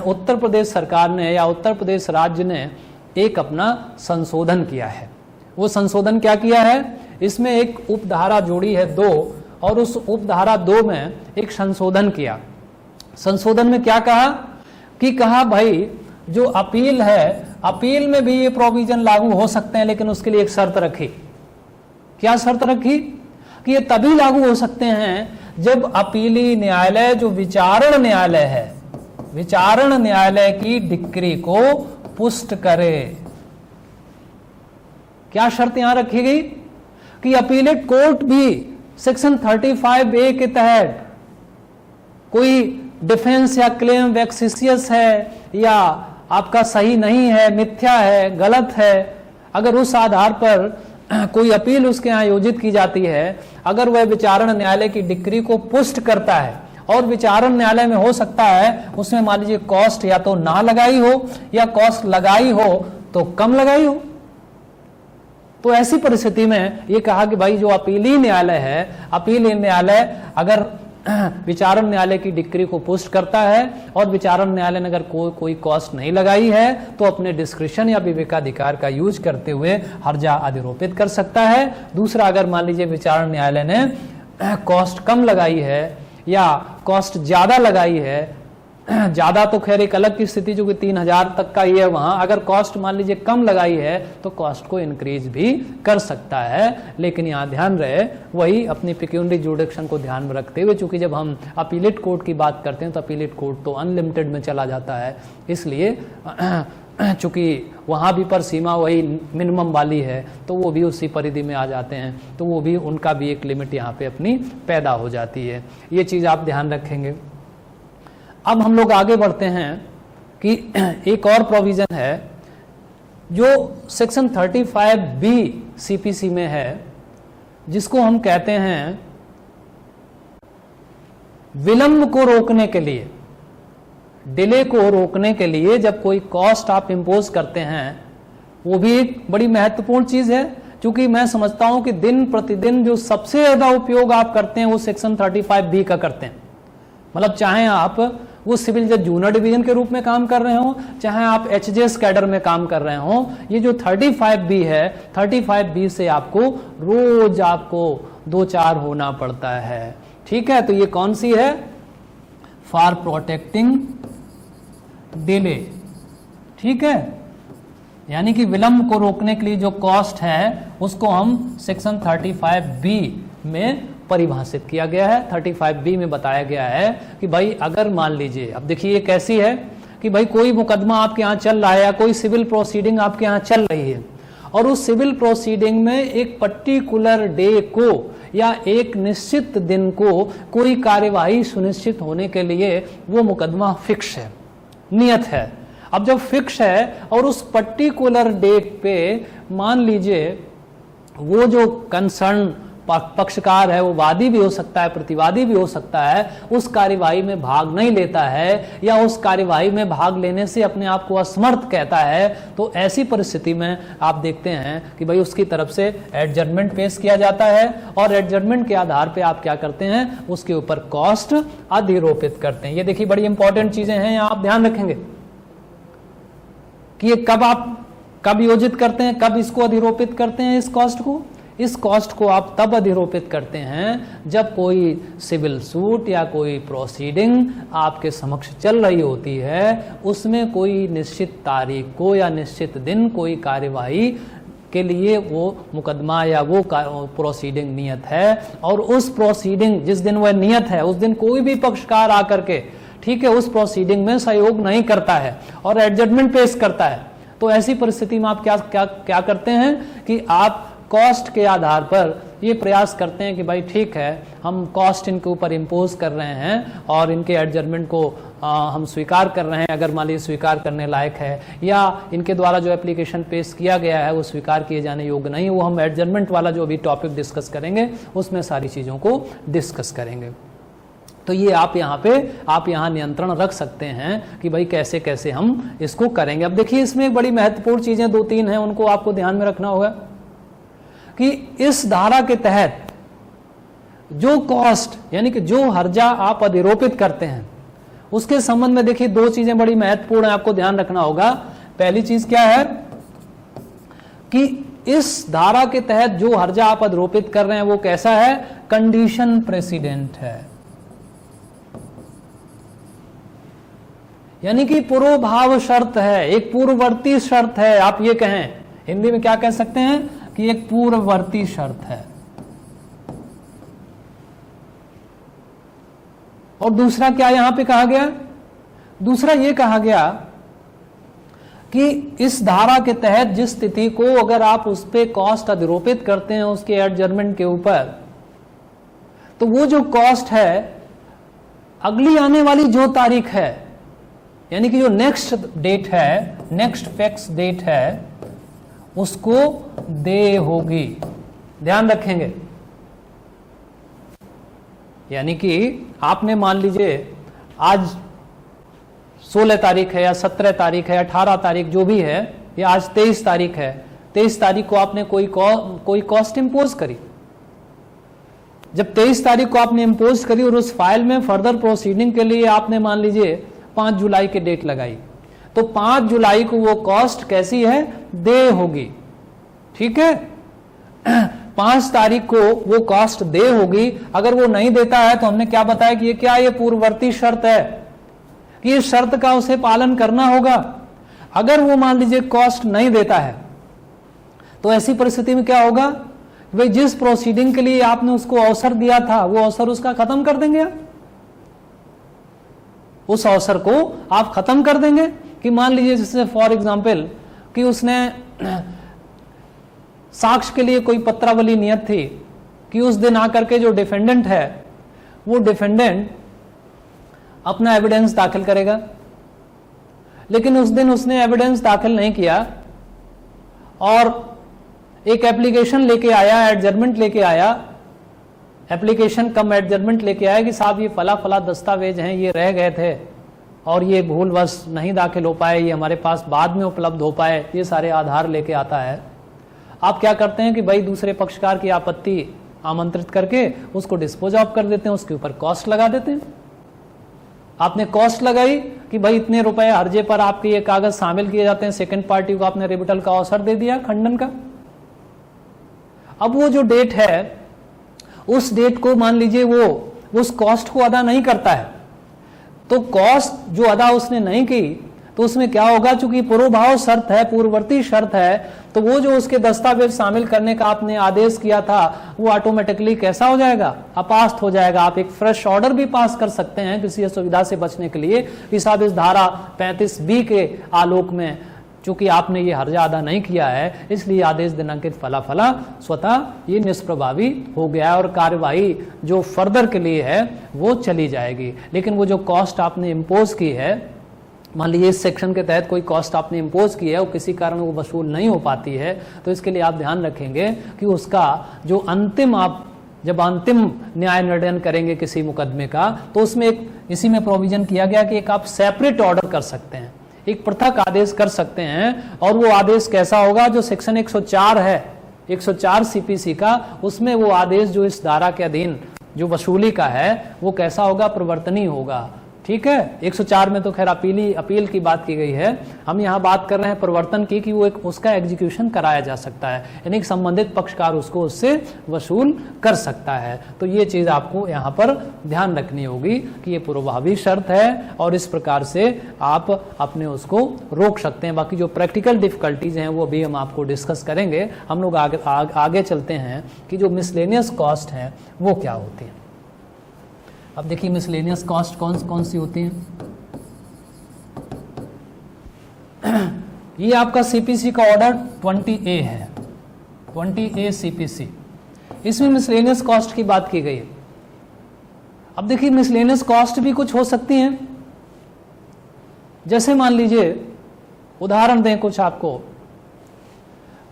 उत्तर प्रदेश सरकार ने या उत्तर प्रदेश राज्य ने एक अपना संशोधन किया है। वो संशोधन क्या किया है, इसमें एक उपधारा जोड़ी है 2, और उस उपधारा 2 में एक संशोधन किया। संशोधन में क्या कहा कि कहा भाई जो अपील है, अपील में भी ये प्रोविजन लागू हो सकते हैं, लेकिन उसके लिए एक शर्त रखी। क्या शर्त रखी कि ये तभी लागू हो सकते हैं जब अपीली न्यायालय, जो विचारण न्यायालय है, विचारण न्यायालय की डिक्री को पुष्ट करे। क्या शर्त यहां रखी गई कि अपीलेट कोर्ट भी सेक्शन 35A के तहत कोई डिफेंस या क्लेम वैक्सिशियस है या आपका सही नहीं है, मिथ्या है, गलत है, अगर उस आधार पर कोई अपील उसके यहाँ आयोजित की जाती है, अगर वह विचारण न्यायालय की डिक्री को पुष्ट करता है, और विचारण न्यायालय में हो सकता है उसमें मान लीजिए कॉस्ट या तो ना लगाई हो या कॉस्ट लगाई हो तो कम लगाई हो, तो ऐसी परिस्थिति में ये कहा कि भाई जो अपीली न्यायालय है, अपीली न्यायालय अगर विचारण न्यायालय की डिक्री को पुष्ट करता है और विचारण न्यायालय ने अगर कोई कॉस्ट नहीं लगाई है तो अपने डिस्क्रिशन या विवेकाधिकार का यूज करते हुए हर्जा अधिरोपित कर सकता है। दूसरा, अगर मान लीजिए विचारण न्यायालय ने कॉस्ट कम लगाई है या कॉस्ट ज्यादा लगाई है, ज्यादा तो खैर एक अलग की स्थिति जो कि 3000 तक का ही है, वहां अगर कॉस्ट मान लीजिए कम लगाई है तो कॉस्ट को इंक्रीज भी कर सकता है। लेकिन यहाँ ध्यान रहे, वही अपनी पिक्यूनरी जुडिक्शन को ध्यान में रखते हुए, चूंकि जब हम अपीलेट कोर्ट की बात करते हैं तो अपीलेट कोर्ट तो अनलिमिटेड में चला जाता है, इसलिए चूंकि वहां भी पर सीमा वही मिनिमम वाली है तो वो भी उसी परिधि में आ जाते हैं, तो वो भी उनका भी एक लिमिट यहाँ पे अपनी पैदा हो जाती है। ये चीज आप ध्यान रखेंगे। अब हम लोग आगे बढ़ते हैं कि एक और प्रोविजन है जो सेक्शन 35B CPC में है, जिसको हम कहते हैं विलंब को रोकने के लिए, डिले को रोकने के लिए जब कोई कॉस्ट आप इंपोज करते हैं, वो भी एक बड़ी महत्वपूर्ण चीज है। क्योंकि मैं समझता हूं कि दिन प्रतिदिन जो सबसे ज्यादा उपयोग आप करते हैं वो सेक्शन 35B का करते हैं। मतलब चाहे आप वो सिविल जज जूनियर डिवीजन के रूप में काम कर रहे हो, चाहे आप HJS कैडर में काम कर रहे हो, ये जो 35B है, 35B से आपको रोज आपको 2-4 होना पड़ता है। ठीक है, तो ये कौन सी है, फॉर प्रोटेक्टिंग डिले। ठीक है, यानी कि विलंब को रोकने के लिए जो कॉस्ट है उसको हम सेक्शन 35B में परिभाषित किया गया है। 35B में बताया गया है कि भाई अगर मान लीजिए, अब देखिए ये कैसी है कि भाई कोई मुकदमा आपके यहाँ चल रहा है या कोई सिविल प्रोसीडिंग आपके यहाँ चल रही है, और उस सिविल प्रोसीडिंग में एक पर्टिकुलर डे को या एक निश्चित दिन को कोई कार्यवाही सुनिश्चित होने के लिए वो मुकदमा फिक्स है, नियत है। अब जब फिक्स है और उस पर्टिकुलर डेट पे मान लीजिए वो जो कंसर्न पक्षकार है, वो वादी भी हो सकता है, प्रतिवादी भी हो सकता है, उस कार्यवाही में भाग नहीं लेता है या उस कार्यवाही में भाग लेने से अपने आप को असमर्थ कहता है, तो ऐसी परिस्थिति में आप देखते हैं कि भाई उसकी तरफ से एडजर्नमेंट पेश किया जाता है, और एडजर्नमेंट के आधार पे आप क्या करते हैं, उसके ऊपर कॉस्ट अधिरोपित करते हैं। ये देखिए बड़ी इंपॉर्टेंट चीजें हैं, यहाँ आप ध्यान रखेंगे कि ये कब योजित करते हैं, कब इसको अधिरोपित करते हैं। इस कॉस्ट को आप तब अधिरोपित करते हैं जब कोई सिविल सूट या कोई प्रोसीडिंग आपके समक्ष चल रही होती है, उसमें कोई निश्चित तारीख को या निश्चित दिन कोई कार्यवाही के लिए वो मुकदमा या वो प्रोसीडिंग नियत है, और उस प्रोसीडिंग जिस दिन वह नियत है उस दिन कोई भी पक्षकार आकर के, ठीक है, उस प्रोसीडिंग में सहयोग नहीं करता है और एडजर्नमेंट पेश करता है, तो ऐसी परिस्थिति में आप क्या करते हैं कि आप कॉस्ट के आधार पर ये प्रयास करते हैं कि भाई ठीक है, हम कॉस्ट इनके ऊपर इम्पोज कर रहे हैं और इनके एडजर्नमेंट को हम स्वीकार कर रहे हैं, अगर मान लीजिए स्वीकार करने लायक है, या इनके द्वारा जो एप्लीकेशन पेश किया गया है वो स्वीकार किए जाने योग्य नहीं, वो हम एडजर्नमेंट वाला जो अभी टॉपिक डिस्कस करेंगे उसमें सारी चीज़ों को डिस्कस करेंगे। तो ये आप यहाँ नियंत्रण रख सकते हैं कि भाई कैसे कैसे हम इसको करेंगे। अब देखिए इसमें एक बड़ी महत्वपूर्ण चीज़ें 2-3 हैं, उनको आपको ध्यान में रखना होगा कि इस धारा के तहत जो कॉस्ट यानी कि जो हर्जा आप अधिरोपित करते हैं उसके संबंध में देखिए दो चीजें बड़ी महत्वपूर्ण है, आपको ध्यान रखना होगा। पहली चीज क्या है कि इस धारा के तहत जो हर्जा आप आरोपित कर रहे हैं वो कैसा है, कंडीशन प्रेसिडेंट है, यानी कि पूर्वभाव शर्त है, एक पूर्ववर्ती शर्त है। आप ये कहें, हिंदी में क्या कह सकते हैं कि एक पूर्ववर्ती शर्त है। और दूसरा क्या यहां पे कहा गया, दूसरा ये कहा गया कि इस धारा के तहत जिस स्थिति को अगर आप उस पे कॉस्ट अधिरोपित करते हैं उसके एडजर्मेंट के ऊपर, तो वो जो कॉस्ट है अगली आने वाली जो तारीख है, यानी कि जो नेक्स्ट डेट है, नेक्स्ट फिक्स डेट है, उसको दे होगी। ध्यान रखेंगे, यानी कि आपने मान लीजिए आज 16 तारीख है या 17 तारीख है, 18 तारीख जो भी है, या आज 23 तारीख है, 23 तारीख को आपने कोई कॉस्ट इंपोज करी। जब 23 तारीख को आपने इंपोज करी और उस फाइल में फर्दर प्रोसीडिंग के लिए आपने मान लीजिए 5 जुलाई की डेट लगाई, तो 5 जुलाई को वो कॉस्ट कैसी है, दे होगी। ठीक है, 5 तारीख को वो कॉस्ट दे होगी। अगर वो नहीं देता है तो हमने क्या बताया कि ये क्या, ये पूर्ववर्ती शर्त है कि इस शर्त का उसे पालन करना होगा। अगर वो मान लीजिए कॉस्ट नहीं देता है तो ऐसी परिस्थिति में क्या होगा, भाई जिस प्रोसीडिंग के लिए आपने उसको अवसर दिया था वो अवसर उसका खत्म कर देंगे आप। उस अवसर को आप खत्म कर देंगे कि मान लीजिए जैसे फॉर एग्जांपल कि उसने साक्ष्य के लिए कोई पत्रावली नियत थी कि उस दिन आकर के जो डिफेंडेंट है वो डिफेंडेंट अपना एविडेंस दाखिल करेगा, लेकिन उस दिन उसने एविडेंस दाखिल नहीं किया और एक एप्लीकेशन लेके आया, एडजर्मेंट लेके आया, एप्लीकेशन कम एडजर्मेंट लेके आया कि साहब ये फला फला दस्तावेज हैं, ये रह गए थे और ये भूलवश नहीं दाखिल हो पाए, ये हमारे पास बाद में उपलब्ध हो पाए, ये सारे आधार लेके आता है। आप क्या करते हैं कि भाई दूसरे पक्षकार की आपत्ति आमंत्रित करके उसको डिस्पोज ऑफ कर देते हैं, उसके ऊपर कॉस्ट लगा देते हैं। आपने कॉस्ट लगाई कि भाई इतने रुपए हर्जे पर आपके ये कागज शामिल किए जाते हैं, सेकंड पार्टी को आपने रिबिटल का अवसर दे दिया, खंडन का। अब वो जो डेट है उस डेट को मान लीजिए वो उस कॉस्ट को अदा नहीं करता है, तो कॉस्ट जो अदा उसने नहीं की तो उसमें क्या होगा, चूंकि पूर्वभाव शर्त है, पूर्ववर्ती शर्त है, तो वो जो उसके दस्तावेज शामिल करने का आपने आदेश किया था वो ऑटोमेटिकली कैसा हो जाएगा, अपास्त हो जाएगा। आप एक फ्रेश ऑर्डर भी पास कर सकते हैं किसी असुविधा से बचने के लिए कि साहब इस धारा 35B के आलोक में चूंकि आपने ये हर्जा अदा नहीं किया है इसलिए आदेश दिनांकित फला फला स्वतः ये निष्प्रभावी हो गया और कार्यवाही जो फर्दर के लिए है वो चली जाएगी। लेकिन वो जो कॉस्ट आपने इम्पोज की है, मान लीजिए इस सेक्शन के तहत कोई कॉस्ट आपने इम्पोज की है और किसी कारण वो वसूल नहीं हो पाती है, तो इसके लिए आप ध्यान रखेंगे कि उसका जो अंतिम आप जब अंतिम न्याय निर्णय करेंगे किसी मुकदमे का, तो उसमें एक इसी में प्रोविजन किया गया कि एक आप सेपरेट ऑर्डर कर सकते हैं, एक पृथक आदेश कर सकते हैं। और वो आदेश कैसा होगा, जो सेक्शन 104 है, 104 CPC का, उसमें वो आदेश जो इस धारा के अधीन जो वसूली का है वो कैसा होगा, प्रवर्तनीय होगा। ठीक है, 104 में तो खैर अपील की बात की गई है, हम यहाँ बात कर रहे हैं प्रवर्तन की कि वो एक उसका एग्जीक्यूशन कराया जा सकता है, यानी संबंधित पक्षकार उसको उससे वसूल कर सकता है। तो ये चीज आपको यहाँ पर ध्यान रखनी होगी कि ये पूर्वभावी शर्त है और इस प्रकार से आप अपने उसको रोक सकते हैं। बाकी जो प्रैक्टिकल डिफिकल्टीज हैं वो भी हम आपको डिस्कस करेंगे। हम लोग आगे चलते हैं कि जो मिसलेनियस कॉस्ट है वो क्या होती है। अब देखिए मिसलेनियस कॉस्ट कौन कौन सी होती हैं। ये आपका CPC का ऑर्डर 20A है, 20A CPC, इसमें मिसलेनियस कॉस्ट की बात की गई है। अब देखिए मिसलेनियस कॉस्ट भी कुछ हो सकती हैं, जैसे मान लीजिए उदाहरण दें कुछ आपको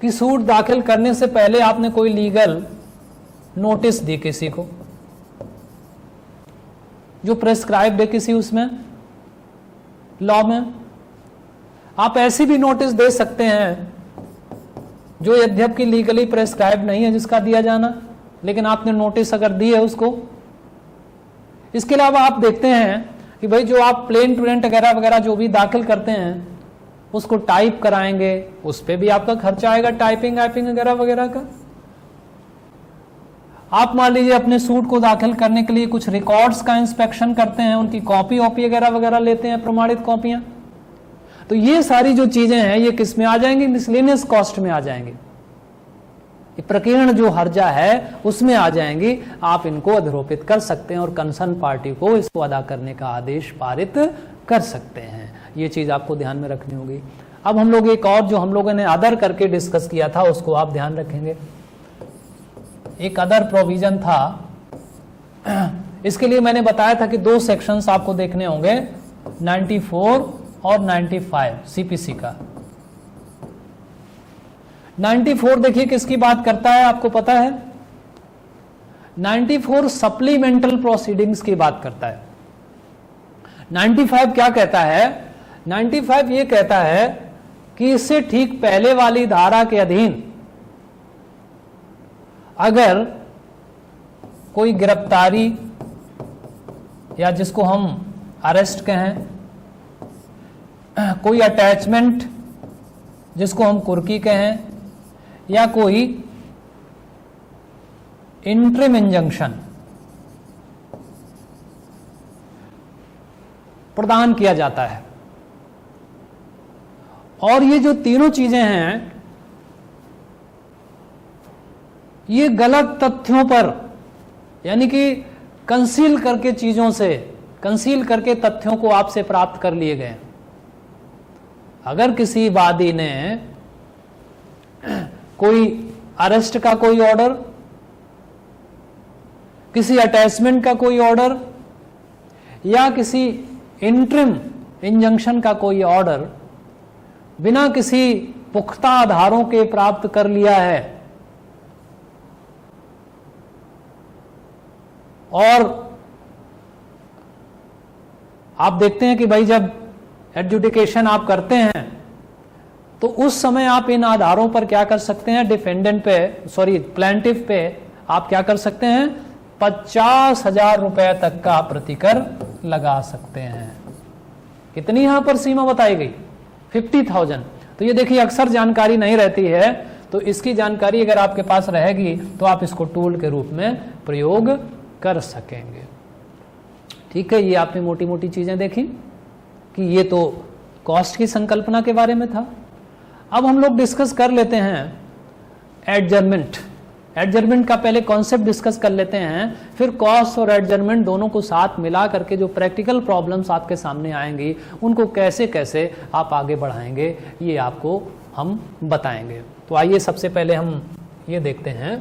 कि सूट दाखिल करने से पहले आपने कोई लीगल नोटिस दी किसी को जो प्रेस्क्राइब्ड है किसी उसमें लॉ में। आप ऐसी भी नोटिस दे सकते हैं जो यद्यपि लीगली प्रेस्क्राइब नहीं है जिसका दिया जाना, लेकिन आपने नोटिस अगर दी है उसको। इसके अलावा आप देखते हैं कि भाई जो आप प्लेन प्रिंट वगैरह वगैरह जो भी दाखिल करते हैं उसको टाइप कराएंगे, उस पर भी आपका खर्चा आएगा, टाइपिंग वाइपिंग वगैरह वगैरह का। आप मान लीजिए अपने सूट को दाखिल करने के लिए कुछ रिकॉर्ड्स का इंस्पेक्शन करते हैं, उनकी कॉपी वॉपी वगैरह वगैरह लेते हैं, प्रमाणित कॉपियां। तो ये सारी जो चीजें हैं ये किस में आ जाएंगी? मिसलेनियस कॉस्ट में आ जाएंगी, प्रकीर्ण जो हर्जा है उसमें आ जाएंगी। आप इनको अधिरोपित कर सकते हैं और कंसर्न पार्टी को इसको अदा करने का आदेश पारित कर सकते हैं। ये चीज आपको ध्यान में रखनी होगी। अब हम लोग एक और जो हम लोगों ने अदर करके डिस्कस किया था उसको आप ध्यान रखेंगे। एक अदर प्रोविजन था, इसके लिए मैंने बताया था कि 2 सेक्शंस आपको देखने होंगे, 94 और 95 सीपीसी का। 94 देखिए किसकी बात करता है, आपको पता है? 94 सप्लीमेंटल प्रोसीडिंग्स की बात करता है। 95 क्या कहता है? 95 ये कहता है कि इससे ठीक पहले वाली धारा के अधीन अगर कोई गिरफ्तारी या जिसको हम अरेस्ट कहें, कोई अटैचमेंट जिसको हम कुर्की कहें, या कोई इंट्रिम इंजंक्शन प्रदान किया जाता है, और ये जो तीनों चीजें हैं ये गलत तथ्यों पर, यानी कि कंसील करके चीजों से, कंसील करके तथ्यों को आपसे प्राप्त कर लिए गए। अगर किसी वादी ने कोई अरेस्ट का कोई ऑर्डर, किसी अटैचमेंट का कोई ऑर्डर, या किसी इंट्रिम इंजंक्शन का कोई ऑर्डर बिना किसी पुख्ता आधारों के प्राप्त कर लिया है, और आप देखते हैं कि भाई जब एडजुडिकेशन आप करते हैं तो उस समय आप इन आधारों पर क्या कर सकते हैं? डिफेंडेंट पे, सॉरी प्लेंटिफ पे आप क्या कर सकते हैं? 50,000 रुपए तक का प्रतिकर लगा सकते हैं। कितनी यहां पर सीमा बताई गई? 50,000। तो ये देखिए अक्सर जानकारी नहीं रहती है, तो इसकी जानकारी अगर आपके पास रहेगी तो आप इसको टूल के रूप में प्रयोग कर सकेंगे। ठीक है, ये आपने मोटी मोटी चीजें देखी कि ये तो कॉस्ट की संकल्पना के बारे में था। अब हम लोग डिस्कस कर लेते हैं एडजर्नमेंट। एडजर्नमेंट का पहले कॉन्सेप्ट डिस्कस कर लेते हैं, फिर कॉस्ट और एडजर्नमेंट दोनों को साथ मिला करके जो प्रैक्टिकल प्रॉब्लम्स आपके सामने आएंगी उनको कैसे कैसे आप आगे बढ़ाएंगे ये आपको हम बताएंगे। तो आइए सबसे पहले हम ये देखते हैं